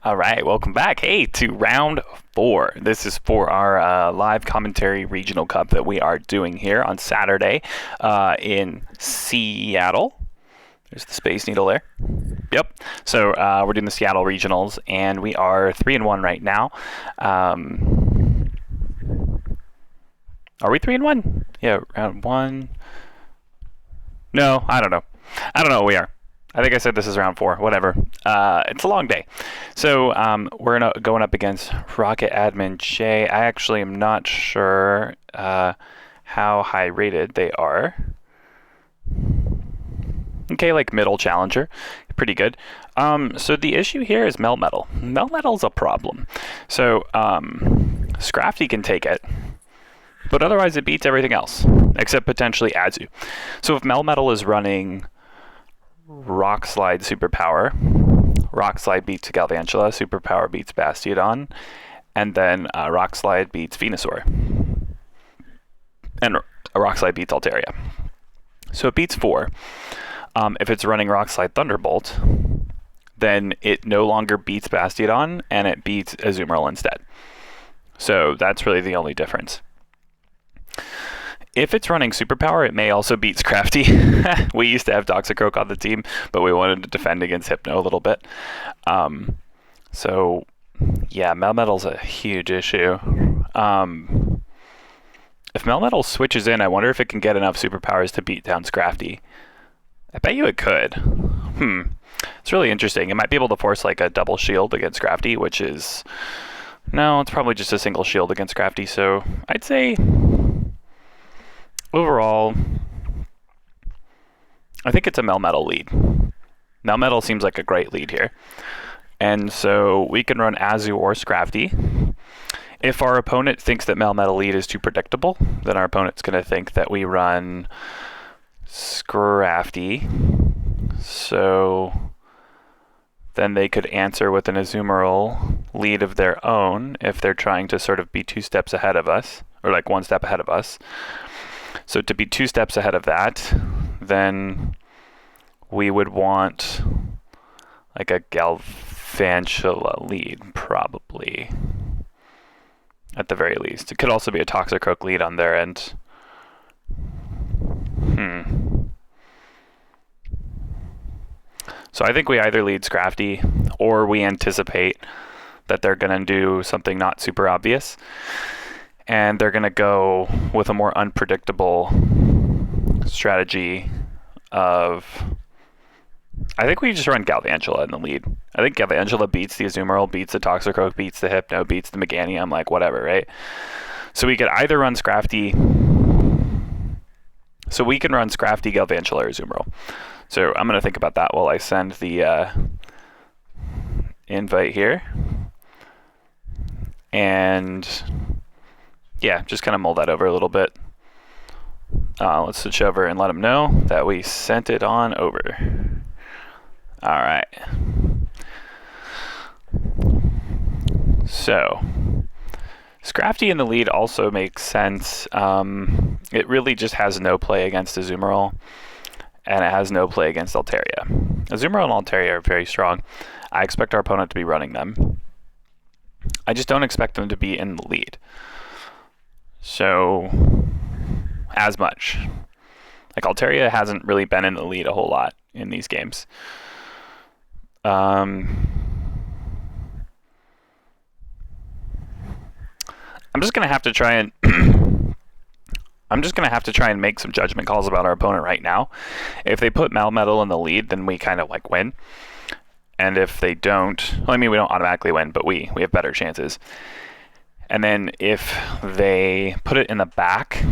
All right, welcome back. Hey, to round 4. This is for our live commentary regional cup that we are doing here on Saturday in Seattle. There's the Space Needle there. Yep. So we're doing the Seattle regionals, and we are 3-1 right now. Are we 3-1? Yeah, round 1. No, I don't know. I don't know what we are. I think I said this is round 4. Whatever. It's a long day. So we're going up against Rocket Admin J. I actually am not sure how high rated they are. Okay, like middle challenger. Pretty good. So the issue here is Melmetal. Melmetal's a problem. So Scrafty can take it, but otherwise it beats everything else, except potentially Azu. So if Melmetal is running Rock Slide Superpower, Rock Slide beats Galvantula, Superpower beats Bastiodon, and then Rock Slide beats Venusaur, and Rock Slide beats Altaria. So it beats 4. If it's running Rock Slide Thunderbolt, then it no longer beats Bastiodon, and it beats Azumarill instead. So that's really the only difference. If it's running Superpower, it may also beat Scrafty. We used to have Toxicroak on the team, but we wanted to defend against Hypno a little bit. So, yeah, Melmetal's a huge issue. If Melmetal switches in, I wonder if it can get enough Superpowers to beat down Scrafty. I bet you it could. It's really interesting. It might be able to force like a double shield against Scrafty, which is... No, it's probably just a single shield against Scrafty, so I'd say... Overall, I think it's a Melmetal lead. Melmetal seems like a great lead here. And so we can run Azu or Scrafty. If our opponent thinks that Melmetal lead is too predictable, then our opponent's going to think that we run Scrafty. So then they could answer with an Azumarill lead of their own if they're trying to sort of be 2 steps ahead of us, or like 1 step ahead of us. So to be 2 steps ahead of that, then we would want like a Galvantula lead, probably, at the very least. It could also be a Toxicroak lead on their end. So I think we either lead Scrafty, or we anticipate that they're going to do something not super obvious. And they're going to go with a more unpredictable strategy of... I think we just run Galvantula in the lead. I think Galvantula beats the Azumarill, beats the Toxicroak, beats the Hypno, beats the Meganium, like whatever, right? So we could either run Scrafty... So we can run Scrafty, Galvantula, or Azumarill. So I'm going to think about that while I send the invite here. And... yeah, just kind of mull that over a little bit. Let's switch over and let them know that we sent it on over. All right. So, Scrafty in the lead also makes sense. It really just has no play against Azumarill, and it has no play against Altaria. Azumarill and Altaria are very strong. I expect our opponent to be running them. I just don't expect them to be in the lead. So, as much. Like, Altaria hasn't really been in the lead a whole lot in these games. I'm just going to have to try and... I'm just going to have to try and make some judgment calls about our opponent right now. If they put Melmetal in the lead, then we kind of, like, win. And if they don't... Well, I mean, we don't automatically win, but we have better chances. And then if they put it in the back,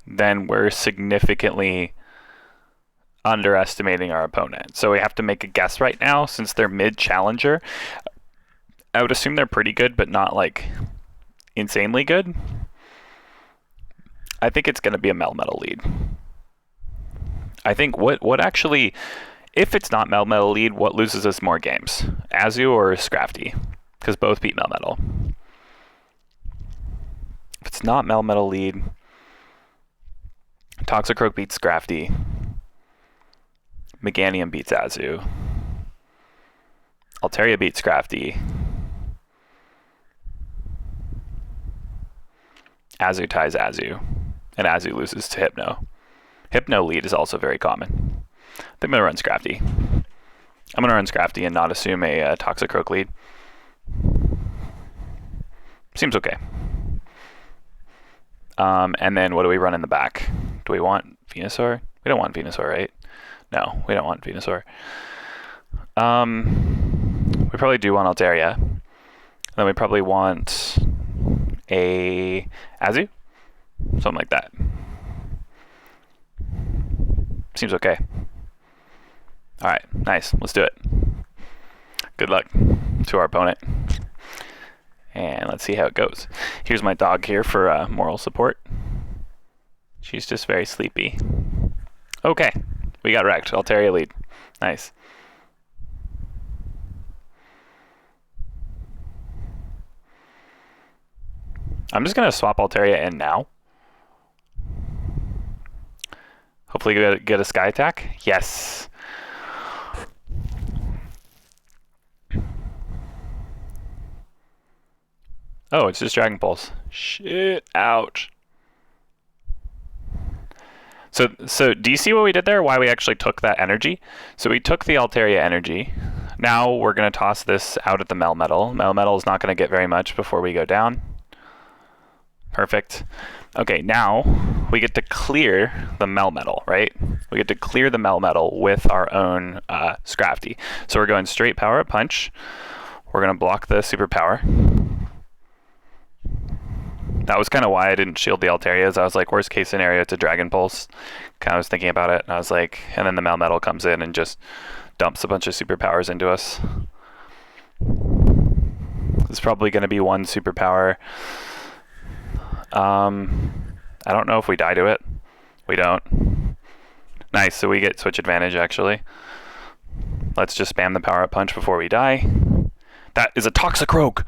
then we're significantly underestimating our opponent. So we have to make a guess right now, since they're mid-challenger. I would assume they're pretty good, but not, like, insanely good. I think it's going to be a Melmetal lead. I think what actually... If it's not Melmetal lead, what loses us more games? Azu or Scrafty? Because both beat Melmetal. If it's not Melmetal lead, Toxicroak beats Scrafty. Meganium beats Azu. Altaria beats Scrafty. Azu ties Azu. And Azu loses to Hypno. Hypno lead is also very common. I think I'm going to run Scrafty. I'm going to run Scrafty and not assume a Toxicroak lead. Seems okay. And then what do we run in the back? Do we want Venusaur? We don't want Venusaur, right? No, we don't want Venusaur. We probably do want Altaria. Then we probably want a Azu? Something like that. Seems okay. Alright, nice. Let's do it. Good luck to our opponent. And let's see how it goes. Here's my dog here for moral support. She's just very sleepy. Okay, we got wrecked. Altaria lead. Nice. I'm just going to swap Altaria in now. Hopefully get a Sky Attack. Yes. Oh, it's just Dragon Pulse. Shit. Ouch. So do you see what we did there? Why we actually took that energy? So we took the Altaria energy. Now we're going to toss this out at the Melmetal. Melmetal is not going to get very much before we go down. Perfect. Okay, now we get to clear the Melmetal, right? We get to clear the Melmetal with our own Scrafty. So we're going straight Power Up Punch. We're going to block the Superpower. That was kind of why I didn't shield the Altarias. I was like, worst case scenario, it's a Dragon Pulse. Kind of was thinking about it, and I was like, and then the Melmetal comes in and just dumps a bunch of superpowers into us. It's probably going to be one superpower. I don't know if we die to it. We don't. Nice, so we get switch advantage, actually. Let's just spam the Power Up Punch before we die. That is a Toxicroak!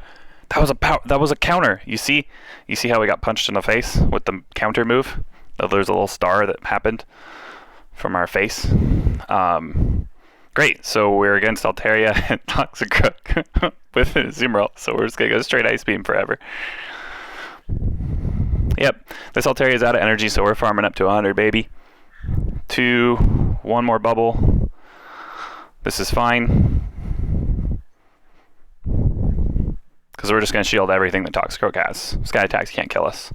That was a counter. You see how we got punched in the face with the counter move? There's a little star that happened from our face. Great. So we're against Altaria and Toxicroak with Azumarill. So we're just gonna go straight Ice Beam forever. Yep. This Altaria is out of energy, so we're farming up to 100, baby. 1 more bubble. This is fine. Because we're just going to shield everything that Toxicroak has. Sky Attacks can't kill us.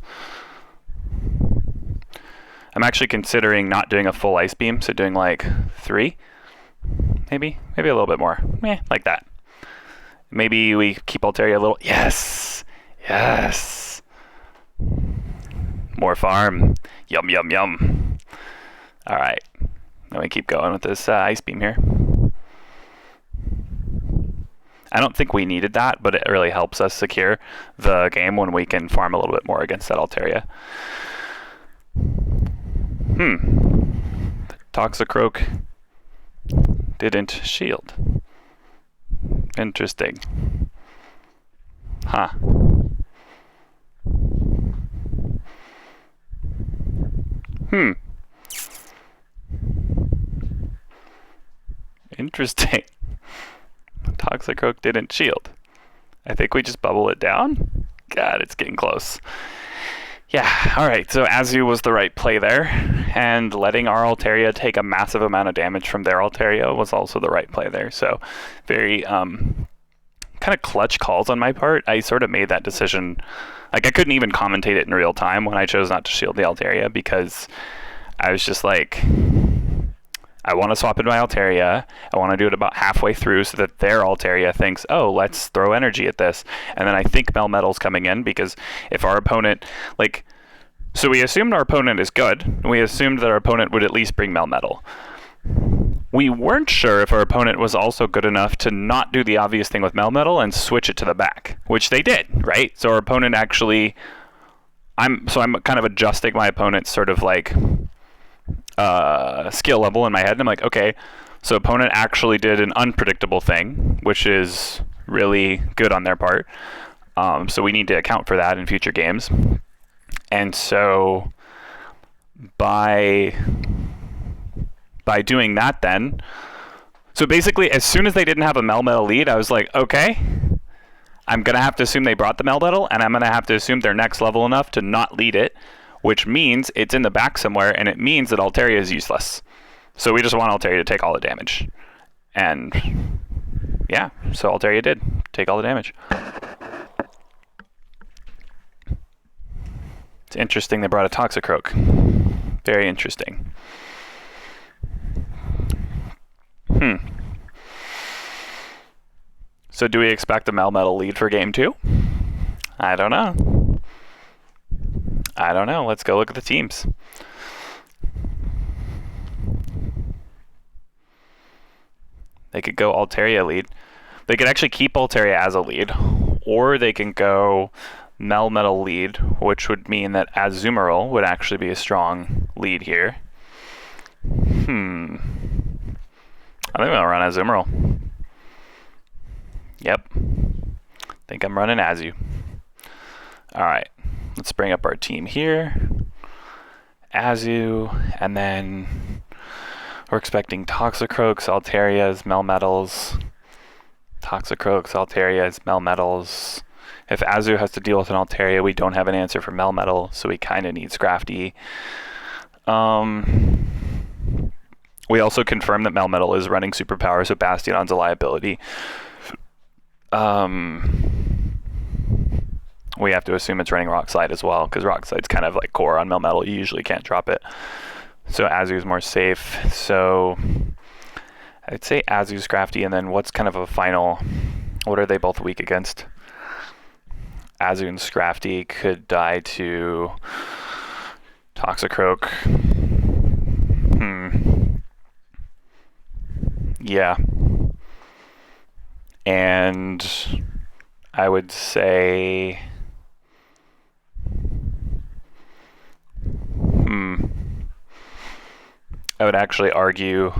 I'm actually considering not doing a full Ice Beam, so doing like 3. Maybe a little bit more. Like that. Maybe we keep Altaria a little. Yes! Yes! More farm. Yum, yum, yum. Alright. Then we keep going with this Ice Beam here. I don't think we needed that, but it really helps us secure the game when we can farm a little bit more against that Altaria. Toxicroak didn't shield. Interesting. Huh. Interesting. Toxicroak didn't shield. I think we just bubble it down. God, it's getting close. Yeah, alright, so Azu was the right play there, and letting our Altaria take a massive amount of damage from their Altaria was also the right play there. So very kind of clutch calls on my part. I sort of made that decision. Like, I couldn't even commentate it in real time when I chose not to shield the Altaria, because I was just like, I want to swap in my Altaria. I want to do it about halfway through so that their Altaria thinks, oh, let's throw energy at this. And then I think Melmetal's coming in, because if our opponent, like, so we assumed our opponent is good. And we assumed that our opponent would at least bring Melmetal. We weren't sure if our opponent was also good enough to not do the obvious thing with Melmetal and switch it to the back, which they did, right? So our opponent actually, I'm kind of adjusting my opponent's sort of like skill level in my head, and I'm like, okay, so opponent actually did an unpredictable thing, which is really good on their part. So we need to account for that in future games. And so by doing that, then, So basically, as soon as they didn't have a Melmetal lead, I was like, okay, I'm going to have to assume they brought the Melmetal, and I'm going to have to assume they're next level enough to not lead it, which means it's in the back somewhere, and it means that Altaria is useless. So we just want Altaria to take all the damage. And yeah, so Altaria did take all the damage. It's interesting they brought a Toxicroak. Very interesting. So do we expect a Melmetal lead for game 2? I don't know. I don't know. Let's go look at the teams. They could go Altaria lead. They could actually keep Altaria as a lead, or they can go Melmetal lead, which would mean that Azumarill would actually be a strong lead here. I think I'll run Azumarill. Yep. I think I'm running Azu. Alright, let's bring up our team here. Azu, and then we're expecting Toxicroaks, Altarias, Melmetals. Toxicroaks, Altarias, Melmetals. If Azu has to deal with an Altaria, we don't have an answer for Melmetal, so we kind of need Scrafty. We also confirmed that Melmetal is running Superpower, so Bastion's a liability. We have to assume it's running Rock Slide as well, because Rock Slide's kind of like core on Melmetal. You usually can't drop it. So Azu's more safe. So I'd say Azu's Scrafty, and then what's kind of a final... What are they both weak against? Azu and Scrafty could die to Toxicroak. Yeah. And I would say... I would actually argue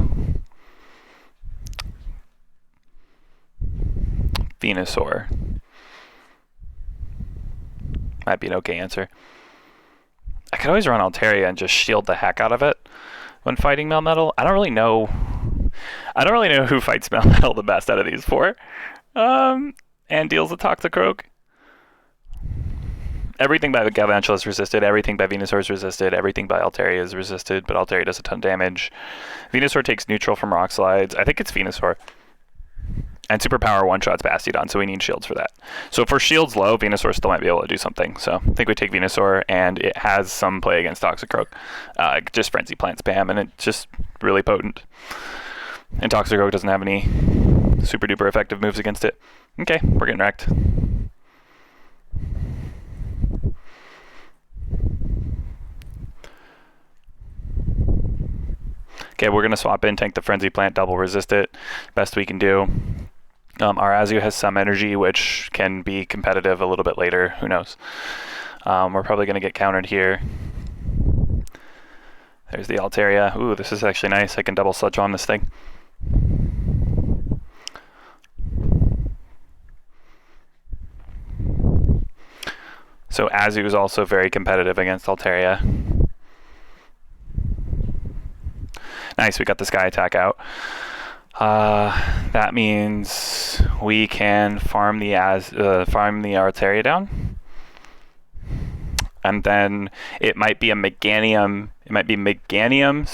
Venusaur. Might be an okay answer. I could always run Altaria and just shield the heck out of it when fighting Melmetal. I don't really know who fights Melmetal the best out of these four. And deals with Toxicroak. Everything by Galvantula is resisted, everything by Venusaur is resisted, everything by Altaria is resisted, but Altaria does a ton of damage. Venusaur takes neutral from Rock Slides. I think it's Venusaur. And Superpower one-shots Bastiodon, so we need shields for that. So if our shield's low, Venusaur still might be able to do something. So I think we take Venusaur, and it has some play against Toxicroak. Just Frenzy Plant spam, and it's just really potent. And Toxicroak doesn't have any super-duper effective moves against it. Okay, we're getting wrecked. Okay, we're going to swap in, tank the Frenzy Plant, double resist it. Best we can do. Our Azu has some energy, which can be competitive a little bit later. Who knows? We're probably going to get countered here. There's the Altaria. Ooh, this is actually nice. I can double Sludge on this thing. So Azu is also very competitive against Altaria. Nice, we got the Sky Attack out. That means we can farm the Altaria down. And then it might be a Meganium. It might be Meganium,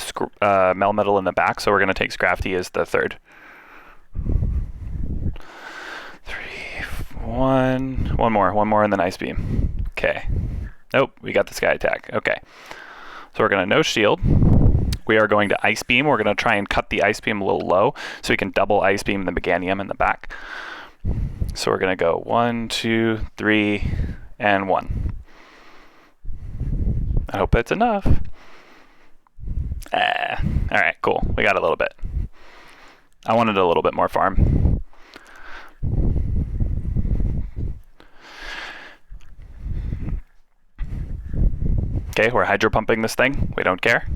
Melmetal in the back, so we're going to take Scrafty as the third. 3, 1. One more, and then Ice Beam. Okay. Nope, we got the Sky Attack. Okay. So we're going to no shield. We are going to Ice Beam. We're going to try and cut the Ice Beam a little low so we can double Ice Beam the Meganium in the back. So we're going to go 1, 2, 3, and 1. I hope that's enough. Alright, cool. We got a little bit. I wanted a little bit more farm. Okay, we're hydro pumping this thing. We don't care.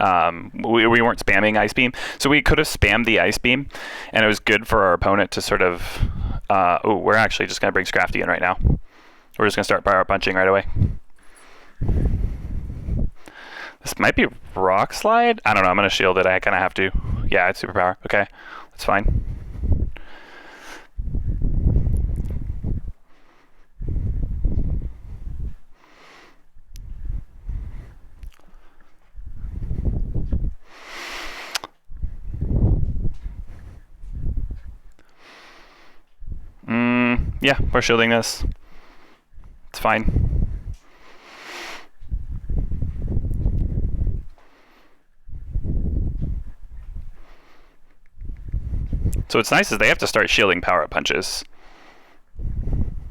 We weren't spamming Ice Beam, so we could have spammed the Ice Beam, and it was good for our opponent to sort of... oh, we're actually just going to bring Scrafty in right now. We're just going to start power punching right away. This might be Rock Slide? I don't know, I'm going to shield it. I kind of have to. Yeah, it's superpower. Okay, that's fine. Yeah, we're shielding this. It's fine. So what's nice is they have to start shielding power-up punches,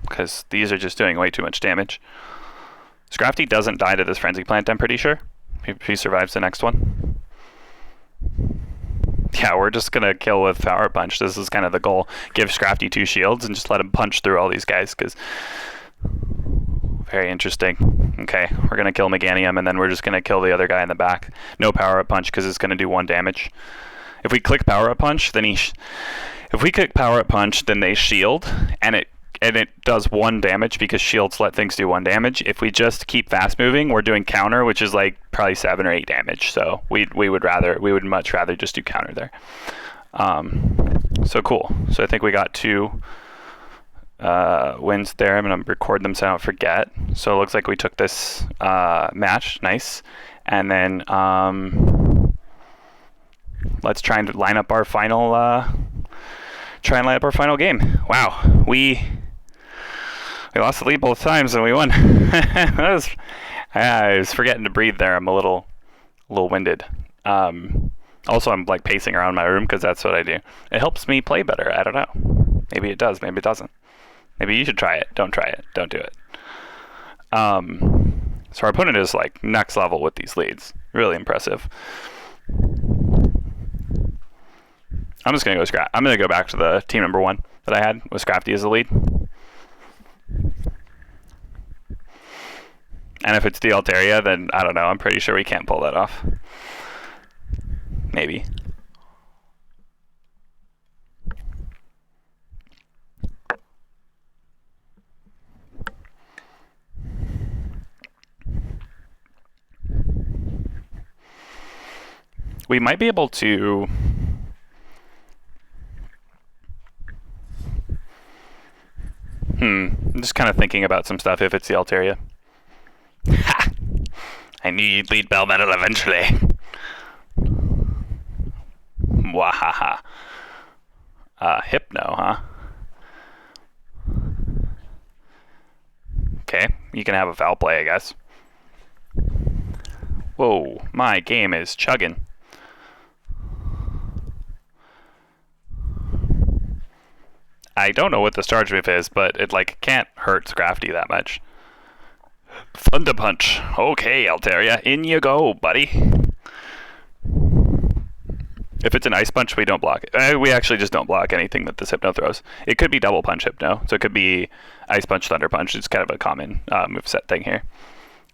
because these are just doing way too much damage. Scrafty doesn't die to this Frenzy Plant, I'm pretty sure. He survives the next one. Yeah, we're just going to kill with Power Punch. This is kind of the goal. Give Scrafty 2 shields and just let him punch through all these guys, because... Very interesting. Okay, we're going to kill Meganium, and then we're just going to kill the other guy in the back. No Power-Up Punch, because it's going to do 1 damage. If we click Power-Up Punch, then if we click Power-Up Punch, then they shield, and it does 1 damage, because shields let things do 1 damage. If we just keep fast moving, we're doing counter, which is like probably 7 or 8 damage. So we would much rather just do counter there. So cool. So I think we got 2 wins there. I'm gonna record them so I don't forget. So it looks like we took this match. Nice. And then let's try and line up our final game. Wow, we lost the lead both times and we won. I was forgetting to breathe there. I'm a little winded. Also, I'm like pacing around my room because that's what I do. It helps me play better. I don't know. Maybe it does. Maybe it doesn't. Maybe you should try it. Don't try it. Don't do it. So our opponent is like next level with these leads. Really impressive. I'm just gonna go I'm gonna go back to the team number 1 that I had with Scrafty as the lead. And if it's the Altaria, then I don't know. I'm pretty sure we can't pull that off. Maybe. We might be able to... I'm just kind of thinking about some stuff if it's the Altaria. Ha! I knew you'd lead Bell Metal eventually. Wahaha. Hypno, huh? Okay, you can have a foul play, I guess. Whoa, my game is chugging. I don't know what this charge move is, but it like can't hurt Scrafty that much. Thunder Punch. Okay, Altaria, in you go, buddy. If it's an Ice Punch, we don't block it. We actually just don't block anything that this Hypno throws. It could be Double Punch Hypno, so it could be Ice Punch, Thunder Punch. It's kind of a common moveset thing here.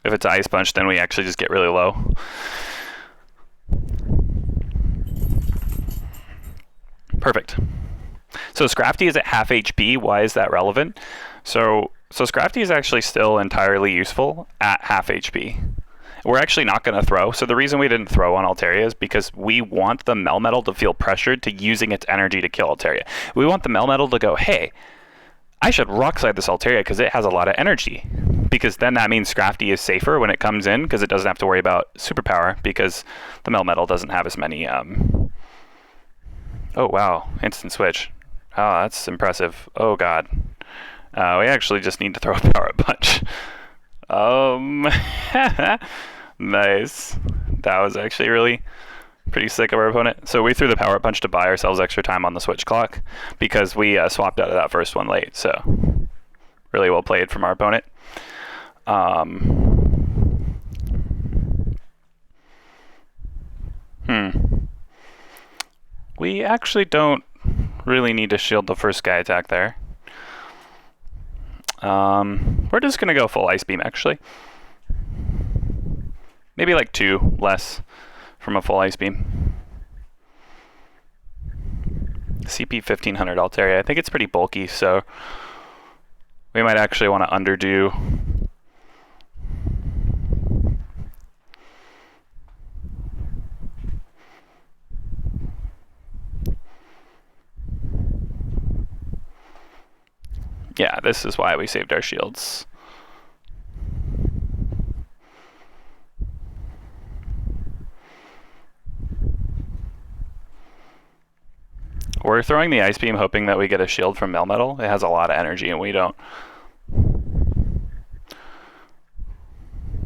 If it's Ice Punch, then we actually just get really low. Perfect. So Scrafty is at half HP. Why is that relevant? So Scrafty is actually still entirely useful at half HP. We're actually not going to throw. So the reason we didn't throw on Altaria is because we want the Melmetal to feel pressured to using its energy to kill Altaria. We want the Melmetal to go, hey, I should rock-slide this Altaria because it has a lot of energy. Because then that means Scrafty is safer when it comes in because it doesn't have to worry about superpower because the Melmetal doesn't have as many... Oh, wow. Instant switch. Oh, that's impressive. Oh, God. We actually just need to throw a Power Punch. Nice. That was actually really pretty sick of our opponent. So we threw the Power Punch to buy ourselves extra time on the switch clock because we swapped out of that first one late. So really well played from our opponent. We actually don't really need to shield the first guy attack there. We're just going to go full Ice Beam, actually. Maybe like 2 less from a full Ice Beam. CP 1500 Altaria. I think it's pretty bulky, so we might actually want to underdo. Yeah, this is why we saved our shields. We're throwing the Ice Beam hoping that we get a shield from Melmetal. It has a lot of energy and we don't.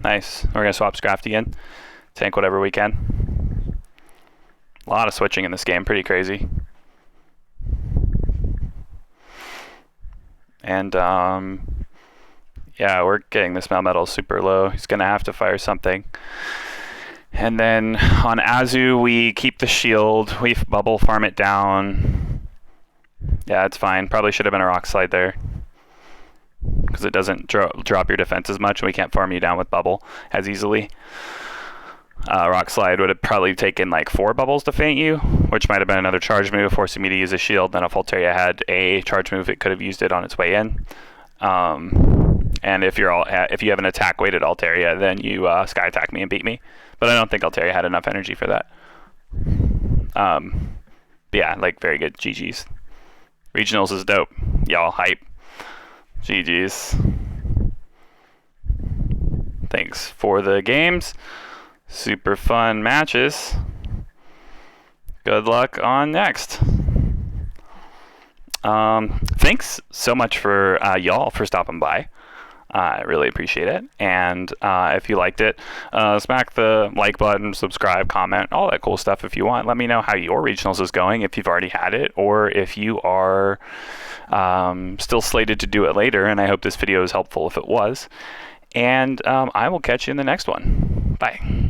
Nice. We're going to swap Scrafty in. Tank whatever we can. A lot of switching in this game. Pretty crazy. And, yeah, we're getting this Melmetal super low. He's going to have to fire something. And then on Azu, we keep the shield. We bubble farm it down. Yeah, it's fine. Probably should have been a Rock Slide there, because it doesn't drop your defense as much, and we can't farm you down with bubble as easily. Rock Slide would have probably taken like 4 bubbles to feint you, which might have been another charge move, forcing me to use a shield. Then if Altaria had a charge move, it could have used it on its way in. And if you have an attack weighted Altaria, then you sky attack me and beat me. But I don't think Altaria had enough energy for that. Yeah, like very good. GG's. Regionals is dope. Y'all hype. GG's. Thanks for the games. Super fun matches. Good luck on next. Thanks so much for y'all for stopping by. I really appreciate it. And if you liked it, smack the like button, subscribe, comment, all that cool stuff if you want. Let me know how your regionals is going, if you've already had it, or if you are still slated to do it later. And I hope this video is helpful if it was. And I will catch you in the next one. Bye.